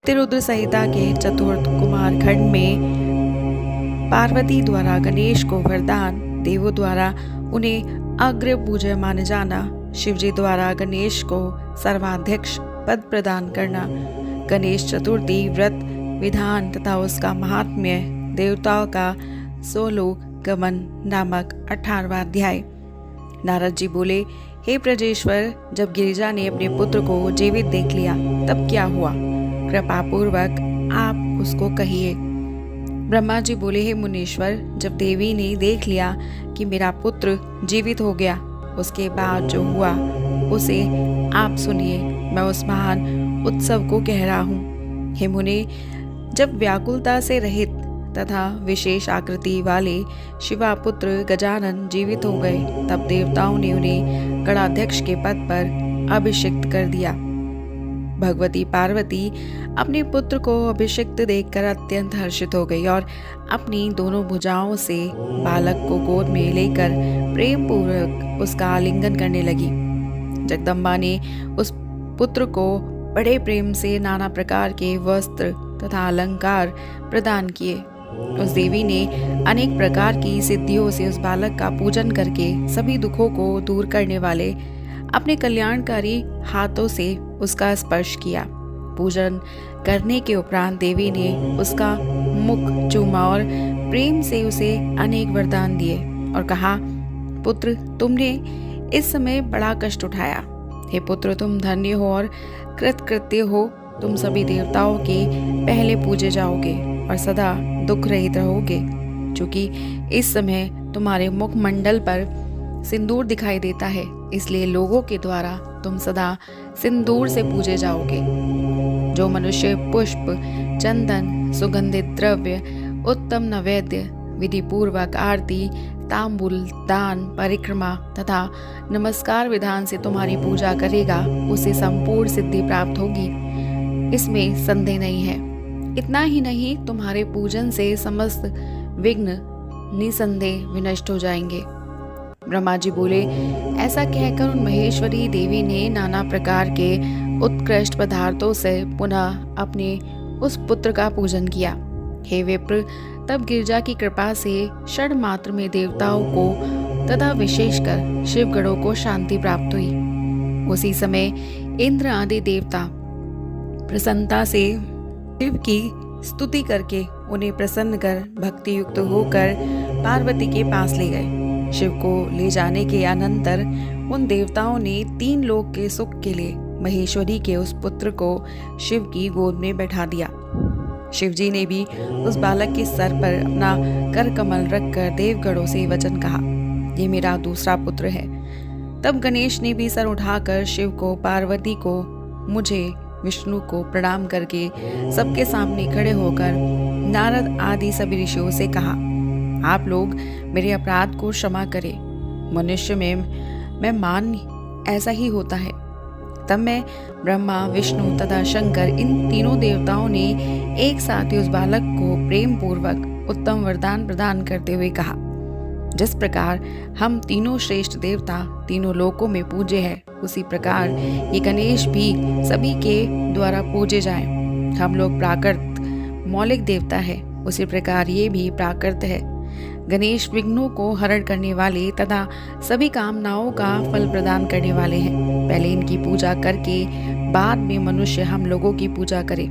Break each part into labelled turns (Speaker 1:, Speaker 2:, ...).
Speaker 1: रुद्र संहिता के चतुर्थ कुमार खंड में पार्वती द्वारा गणेश को वरदान, देवों द्वारा उन्हें अग्र पूज्य माने जाना, शिवजी द्वारा गणेश को सर्वाध्यक्ष पद प्रदान करना, गणेश चतुर्थी व्रत विधान तथा उसका महात्म्य, देवताओं का सोलोक गमन नामक 18वां अध्याय। नारद जी बोले, हे प्रजेश्वर, जब गिरिजा ने अपने पुत्र को जीवित देख लिया तब क्या हुआ? कृपा पूर्वक आप उसको कहिए। ब्रह्मा जी बोले, हे मुनीश्वर, जब देवी ने देख लिया कि मेरा पुत्र जीवित हो गया, उसके बाद जो हुआ उसे आप सुनिए। मैं उस महान उत्सव को कह रहा हूँ। हे मुने, जब व्याकुलता से रहित तथा विशेष आकृति वाले शिवा पुत्र गजानन जीवित हो गए, तब देवताओं ने उन्हें गणाध्यक्ष के पद पर अभिषिक्त कर दिया। भगवती पार्वती अपने पुत्र को अभिषिक्त देखकर अत्यंत हर्षित हो गई और अपनी दोनों भुजाओं से बालक को गोद में लेकर प्रेम पूर्वक उसका आलिंगन करने लगी। जगदम्बा ने उस पुत्र को बड़े प्रेम से नाना प्रकार के वस्त्र तथा अलंकार प्रदान किए। उस देवी ने अनेक प्रकार की सिद्धियों से उस बालक का पूजन करके सभी दुखों को दूर करने वाले अपने कल्याणकारी हाथों से उसका स्पर्श किया। पूजन करने के उपरांत देवी ने उसका मुख चूमा और प्रेम से उसे अनेक वरदान दिए और कहा, पुत्र, तुमने इस समय बड़ा कष्ट उठाया। हे पुत्र, तुम धन्य हो और कृतकृत्य हो। तुम सभी देवताओं के पहले पूजे जाओगे और सदा दुख रहित रहोगे। चूंकि इस समय तुम्हारे मुखमंडल पर सिंदूर दिखाई देता है, इसलिए लोगों के द्वारा तुम सदा सिंदूर से पूजे जाओगे। जो मनुष्य पुष्प, चंदन, सुगंधित द्रव्य, उत्तम नैवेद्य, विधि पूर्वक आरती, तांबूल, दान, परिक्रमा तथा नमस्कार विधान से तुम्हारी पूजा करेगा, उसे संपूर्ण सिद्धि प्राप्त होगी, इसमें संदेह नहीं है। इतना ही नहीं, तुम्हारे पूजन से समस्त विघ्न निसंदेह विनष्ट हो जाएंगे। ब्रह्मा जी बोले, ऐसा कहकर उन महेश्वरी देवी ने नाना प्रकार के उत्कृष्ट पदार्थों से पुनः अपने उस पुत्र का पूजन किया। हे विप्र, तब गिरिजा की कृपा से क्षण मात्र में देवताओं को तथा विशेषकर शिवगणों को शांति प्राप्त हुई। उसी समय इंद्र आदि देवता प्रसन्नता से शिव की स्तुति करके उन्हें प्रसन्न कर भक्ति युक्त होकर पार्वती के पास ले गए। शिव को ले जाने के अनंतर उन देवताओं ने 3 लोक के सुख के लिए महेश्वरी के उस पुत्र को शिव की गोद में बैठा दिया। शिवजी ने भी उस बालक के सर पर अपना कर कमल रखकर देवगणों से वचन कहा, ये मेरा दूसरा पुत्र है। तब गणेश ने भी सर उठाकर शिव को, पार्वती को, मुझे, विष्णु को प्रणाम करके सबके सामने खड़े होकर नारद आदि सभी ऋषियों से कहा, आप लोग मेरे अपराध को क्षमा करें। मनुष्य में मैं मान ऐसा ही होता है। तब मैं, ब्रह्मा, विष्णु तथा शंकर, इन तीनों देवताओं ने एक साथ ही उस बालक को प्रेम पूर्वक उत्तम वरदान प्रदान करते हुए कहा, जिस प्रकार हम तीनों श्रेष्ठ देवता तीनों लोकों में पूजे हैं, उसी प्रकार ये गणेश भी सभी के द्वारा पूजे जाएं। हम लोग प्राकृत मौलिक देवता है, उसी प्रकार ये भी प्राकृत है। गणेश विघ्नों को हरण करने वाले तथा सभी कामनाओं का फल प्रदान करने वाले हैं। पहले इनकी पूजा करके बाद में मनुष्य हम लोगों की पूजा करे।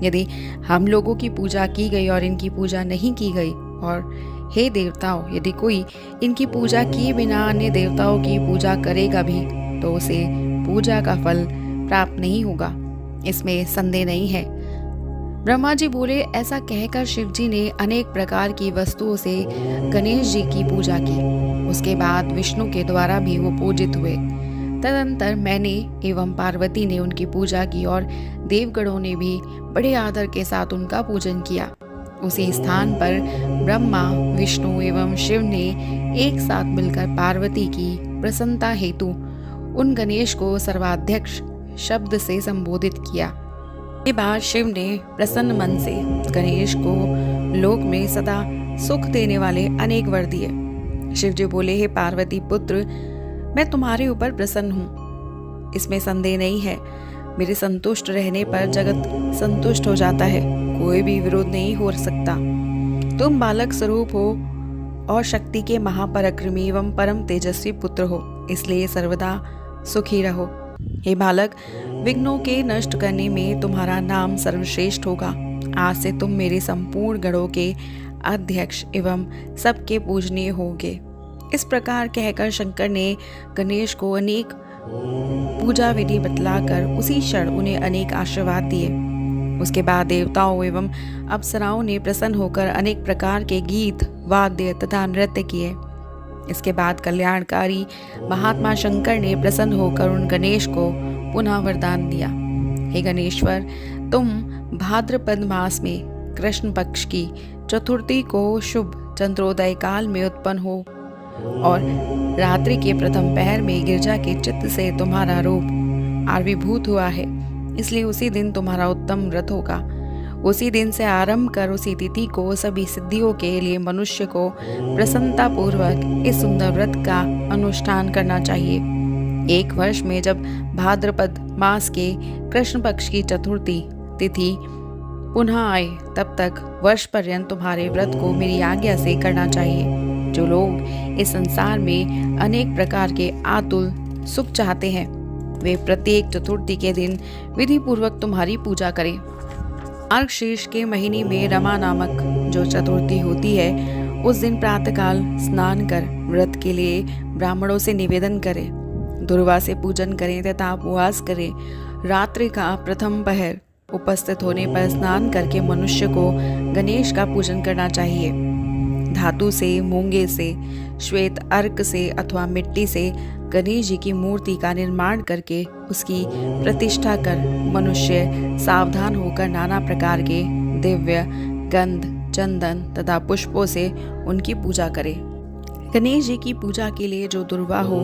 Speaker 1: यदि हम लोगों की पूजा की गई और इनकी पूजा नहीं की गई, और हे देवताओं, यदि कोई इनकी पूजा किए बिना अन्य देवताओं की पूजा करेगा भी, तो उसे पूजा का फल प्राप्त नहीं होगा, इसमें संदेह नहीं है। ब्रह्मा जी बोले, ऐसा कहकर शिवजी ने अनेक प्रकार की वस्तुओं से गणेश जी की पूजा की। उसके बाद विष्णु के द्वारा भी वो पूजित हुए। तदंतर मैंने एवं पार्वती ने उनकी पूजा की और देवगणों ने भी बड़े आदर के साथ उनका पूजन किया। उसी स्थान पर ब्रह्मा, विष्णु एवं शिव ने एक साथ मिलकर पार्वती की प्रसन्नता हेतु उन गणेश को सर्वाध्यक्ष शब्द से संबोधित किया। के बाद शिव ने प्रसन्न मन से गणेश को लोक में सदा सुख देने वाले अनेक वर दिए। शिव जी बोले, हे पार्वती पुत्र, मैं तुम्हारे ऊपर प्रसन्न हूँ, इसमें संदेह नहीं है। मेरे संतुष्ट रहने पर जगत संतुष्ट हो जाता है, कोई भी विरोध नहीं हो सकता। तुम बालक स्वरूप हो और शक्ति के महापराक्रमी एवं परम तेजस्वी पुत्र हो, इसलिए सर्वदा सुखी रहो। हे बालक, विघ्नों के नष्ट करने में तुम्हारा नाम सर्वश्रेष्ठ होगा। आज से तुम मेरे संपूर्ण गणों के अध्यक्ष एवं सबके पूजनीय होगे। इस प्रकार कहकर शंकर ने गणेश को अनेक पूजा विधि बतलाकर उसी क्षण उन्हें अनेक आशीर्वाद दिए। उसके बाद देवताओं एवं अप्सराओं ने प्रसन्न होकर अनेक प्रकार के गीत, वाद्य तथा नृत्य किए। इसके बाद कल्याणकारी महात्मा शंकर ने प्रसन्न होकर उन गणेश को पुनः वरदान दिया। हे गणेश्वर, तुम भाद्रपद मास में कृष्ण पक्ष की चतुर्थी को शुभ चंद्रोदय काल में उत्पन्न हो और रात्रि के प्रथम पहर में गिरजा के चित्त से तुम्हारा रूप आविर्भूत हुआ है, इसलिए उसी दिन तुम्हारा उत्तम व्रत होगा। उसी दिन से आरंभ कर उसी तिथि को सभी सिद्धियों के लिए मनुष्य को प्रसन्नता पूर्वक इस सुंदर व्रत का अनुष्ठान करना चाहिए। एक वर्ष में जब भाद्रपद मास के कृष्ण पक्ष की चतुर्थी तिथि पुनः आए, तब तक वर्ष पर्यंत तुम्हारे व्रत को मेरी आज्ञा से करना चाहिए। जो लोग इस संसार में अनेक प्रकार के आतुल सुख चाहते हैं, वे प्रत्येक चतुर्थी के दिन विधि पूर्वक तुम्हारी पूजा करें। मार्गशीर्ष के महीने में रमा नामक जो चतुर्थी होती है, उस दिन प्रातःकाल स्नान कर व्रत के लिए ब्राह्मणों से निवेदन करें, दुर्वा से पूजन करें तथा उपवास करें। रात्रि का प्रथम पहर उपस्थित होने पर स्नान करके मनुष्य को गणेश का पूजन करना चाहिए। धातु से, मूंगे से, श्वेत अर्क से अथवा मिट्टी से गणेश जी की मूर्ति का निर्माण करके उसकी प्रतिष्ठा कर मनुष्य सावधान होकर नाना प्रकार के दिव्य गंध, चंदन तथा पुष्पों से उनकी पूजा करे। गणेश जी की पूजा के लिए जो दुर्वा हो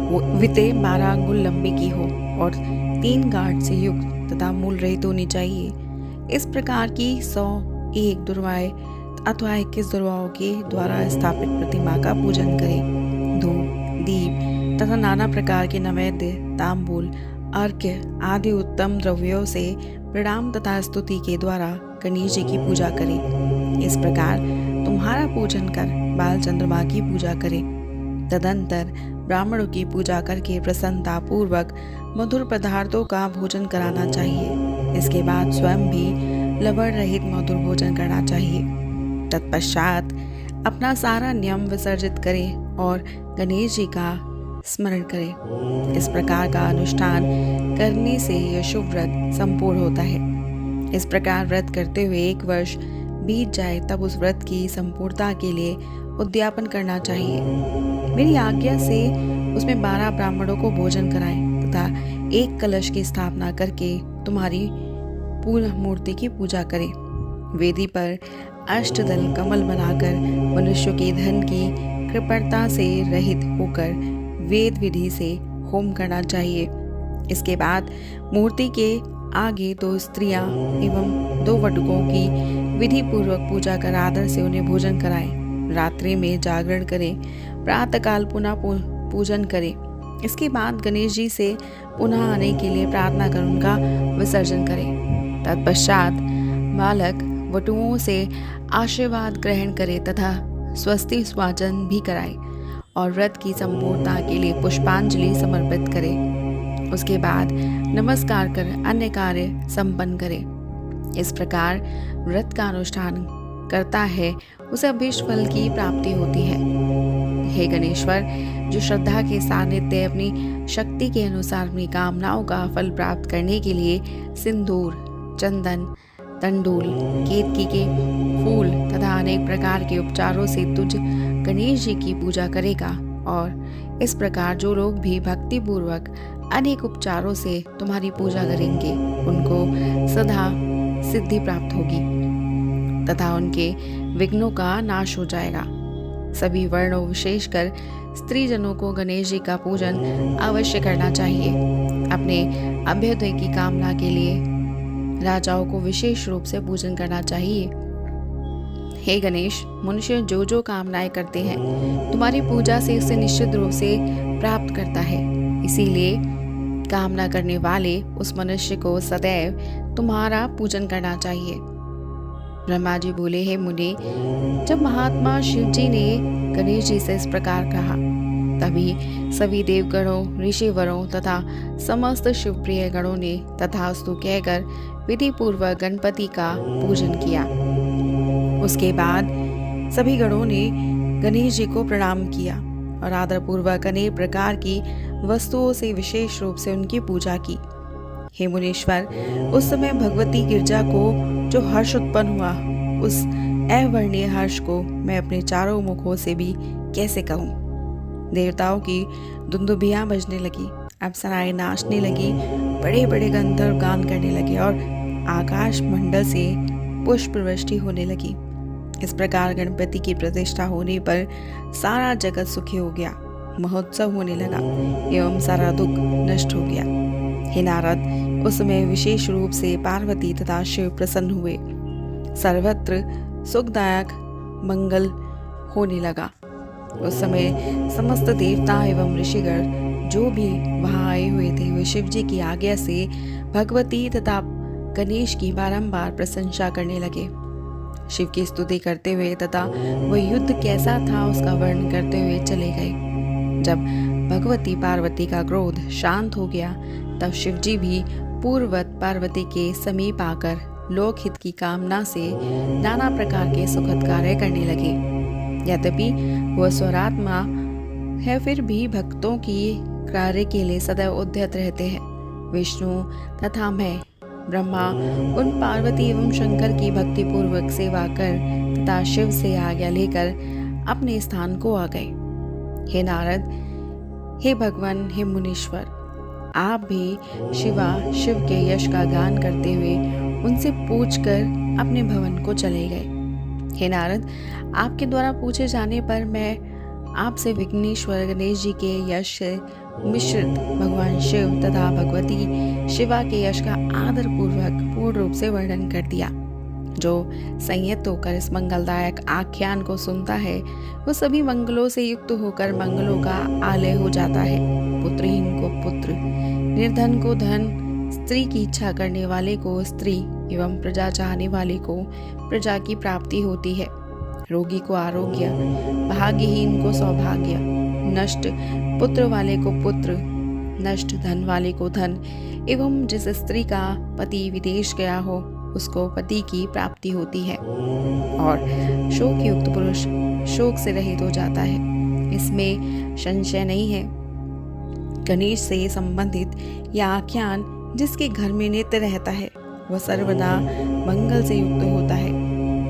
Speaker 1: वो विते 12 अंगुल लंबी की हो और 3 गांठ से युक्त तथा मूल रहित होनी चाहिए। इस प्रकार की 101 दुर्वाएं अथवा 21 दुर्वाओं के द्वारा स्थापित प्रतिमा का पूजन करें। धूप, दीप तथा नाना प्रकार के नैवेद्य, तांबूल, अर्घ्य आदि उत्तम द्रव्यों से प्रणाम तथा स्तुति के द्वारा गणेश जी की पूजा करें। इस प्रकार तुम्हारा पूजन कर बाल चंद्रमा की पूजा करें। तदंतर ब्राह्मणों की पूजा करके प्रसन्नता पूर्वक मधुर पदार्थों का भोजन कराना चाहिए। इसके बाद स्वयं भी लवण रहित मधुर भोजन करना चाहिए। तत्पश्चात अपना सारा नियम विसर्जित करें और गणेश जी का स्मरण करें। इस प्रकार का अनुष्ठान करने से यह शुभ व्रत संपूर्ण होता है। इस प्रकार व्रत करते हुए 1 वर्ष बीत जाए तब उस व्रत की संपूर्णता के लिए उद्यापन करना चाहिए। मेरी आज्ञा से उसमें 12 ब्राह्मणों को भोजन कराएं तथा 1 कलश की स्थापना करके तुम्हारी पूर्ण मूर्ति की पूजा करें। वेदी पर अष्टदल कमल बनाकर मनुष्य के धन की कृपणता से रहित होकर वेद विधि से होम करना चाहिए। इसके बाद मूर्ति के आगे 2 स्त्रियां एवं 2 वटुकों की विधि पूर्वक पूजा कर आदर से उन्हें भोजन कराएं। रात्रि में जागरण करें, प्रातःकाल पुनः पूजन करें। इसके बाद गणेश जी से पुनः आने के लिए प्रार्थना कर उनका विसर्जन करें। तत्पश्चात बालक वटुओं से आशीर्वाद ग्रहण करे तथा स्वस्ति स्वाचन भी कराए और व्रत की संपूर्णता के लिए पुष्पांजलि समर्पित करें। उसके बाद नमस्कार कर अन्य कार्य संपन्न करें। इस प्रकार व्रत का अनुष्ठान करता है उसे अभीष्ट फल की प्राप्ति होती है। हे गणेश्वर, जो श्रद्धा के साथ नित्य अपनी शक्ति के अनुसार अपनी कामनाओं का फल प्राप्त करने के लिए सिंदूर, चंदन, तंडूल, केतकी के फूल तथा अनेक प्रकार के उपचारों से तुझ गणेश जी की पूजा करेगा, और इस प्रकार जो लोग भी भक्ति पूर्वक अनेक उपचारों से तुम्हारी पूजा करेंगे उनको सदा सिद्धि प्राप्त होगी तथा उनके विघ्नों का नाश हो जाएगा। सभी वर्णों विशेषकर स्त्री जनों को गणेश जी का पूजन अवश्य करना चाहिए। अपने अभ्युदय की कामना के लिए राजाओं को विशेष रूप से पूजन करना चाहिए। हे गणेश, मनुष्य जो जो कामनाएं करते हैं तुम्हारी पूजा से उसे निश्चित रूप से प्राप्त करता है। इसीलिए कामना करने वाले उस मनुष्य को सदैव तुम्हारा पूजन करना चाहिए। ब्रह्मा जी बोले, हे मुनि, जब महात्मा शिव जी ने गणेश जी से इस प्रकार कहा, तभी सभी देवगणों, ऋषिवरों तथा समस्त शिवप्रिय गणों ने तथास्तु कहकर विधि पूर्वक गणपति का पूजन किया। उसके बाद सभी गणों ने गणेश जी को प्रणाम किया और आदरपूर्वक अनेक प्रकार की वस्तुओं से विशेष रूप से उनकी पूजा की। हे मुनीश्वर, उस समय भगवती गिरजा को जो हर्ष उत्पन्न हुआ, उस अवर्णीय हर्ष को मैं अपने चारों मुखों से भी कैसे कहूँ। देवताओं की दुंदुभियां बजने लगी, अप्सराएं नाचने लगी, बड़े बड़े गंधर्व गान करने लगे और आकाश मंडल से पुष्प वृष्टि होने लगी। इस प्रकार गणपति की प्रतिष्ठा होने पर सारा जगत सुखी हो गया, महोत्सव होने लगा एवं सारा दुख नष्ट हो गया। हे नारद, उस समय विशेष रूप से पार्वती तथा शिव प्रसन्न हुए, सर्वत्र सुखदायक मंगल होने लगा। उस समय समस्त देवता एवं ऋषिगण जो भी वहां आए हुए थे, वे शिव जी की आज्ञा से भगवती तथा गणेश की बारंबार प्रशंसा करने लगे। शिव की स्तुति करते हुए तथा वह युद्ध कैसा था उसका वर्णन करते हुए चले गए। जब भगवती पार्वती का क्रोध शांत हो गया, तब शिव जी भी पूर्ववत पार्वती के समीप आकर लोकहित की कामना से नाना प्रकार के सुखद कार्य करने लगे। यद्यपि वह स्वरात्मा है, फिर भी भक्तों की कार्य के लिए सदैव उद्यत रहते हैं। विष्णु तथा मैं ब्रह्मा उन पार्वती एवं शंकर की भक्ति पूर्वक सेवा कर तथा शिव से आज्ञा लेकर अपने स्थान को आ गए। हे नारद, हे भगवान, हे मुनीश्वर, आप भी शिव के यश का गान करते हुए उनसे पूछकर अपने भवन को चले गए। हे नारद, आपके द्वारा पूछे जाने पर मैं आपसे विघ्नेश्वर गणेश जी के यश से मिश्रित भगवान शिव तथा भगवती शिवा के यश का आदर पूर्वक पूर्ण रूप से वर्णन कर दिया। जो संयत होकर इस मंगलदायक आख्यान को सुनता है, वो सभी मंगलों से युक्त होकर मंगलों का आलय हो जाता है। पुत्रहीन को पुत्र, निर्धन को धन, स्त्री की इच्छा करने वाले को स्त्री एवं प्रजा चाहने वाले को प्रजा की प्राप्ति होती है। रोगी को आरोग्य, भाग्यहीन को सौभाग्य, नष्ट पुत्र वाले को पुत्र, नष्ट धन वाले को धन एवं जिस स्त्री का पति विदेश गया हो उसको पति की प्राप्ति होती है और शोक युक्त पुरुष शोक से रहित हो जाता है। इसमें संशय नहीं है। गणेश से संबंधित यह आख्यान जिसके घर में नित्य रहता है वह सर्वदा मंगल से युक्त होता है,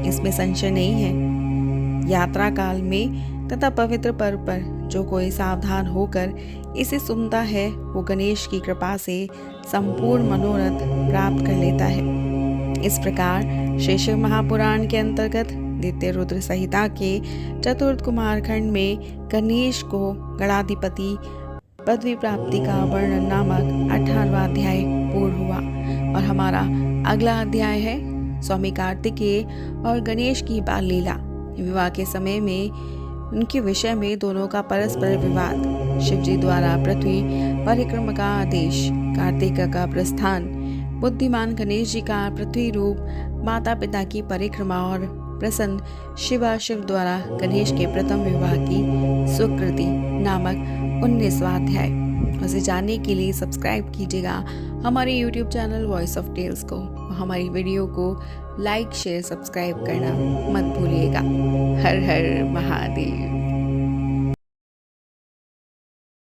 Speaker 1: इसमें संशय नहीं है। यात्रा काल में तथा पवित्र पर्व पर जो कोई सावधान होकर इसे सुनता है, वो गणेश की कृपा से संपूर्ण मनोरथ प्राप्त कर लेता है। इस प्रकार श्री शिव महापुराण के अंतर्गत द्वितीय रुद्र संहिता के चतुर्थ कुमार खंड में गणेश को गणाधिपति पदवी प्राप्ति का वर्णन नामक 18वां अध्याय पूर्ण हुआ और हमारा अगला अध्याय है स्वामी कार्तिकेय और गणेश की बाल लीला। विवाह के समय में उनके विषय में दोनों का परस्पर विवाद, शिवजी द्वारा पृथ्वी परिक्रमा का आदेश, कार्तिक का प्रस्थान, बुद्धिमान गणेश जी का पृथ्वी रूप, माता पिता की परिक्रमा और प्रसन्न शिव द्वारा गणेश के प्रथम विवाह की स्वीकृति नामक 19वां अध्याय। उसे जानने के लिए सब्सक्राइब कीजिएगा हमारे YouTube channel voice of tales को। हमारी वीडियो को लाइक शेयर सब्सक्राइब करना मत भूलिएगा। हर हर महादेव।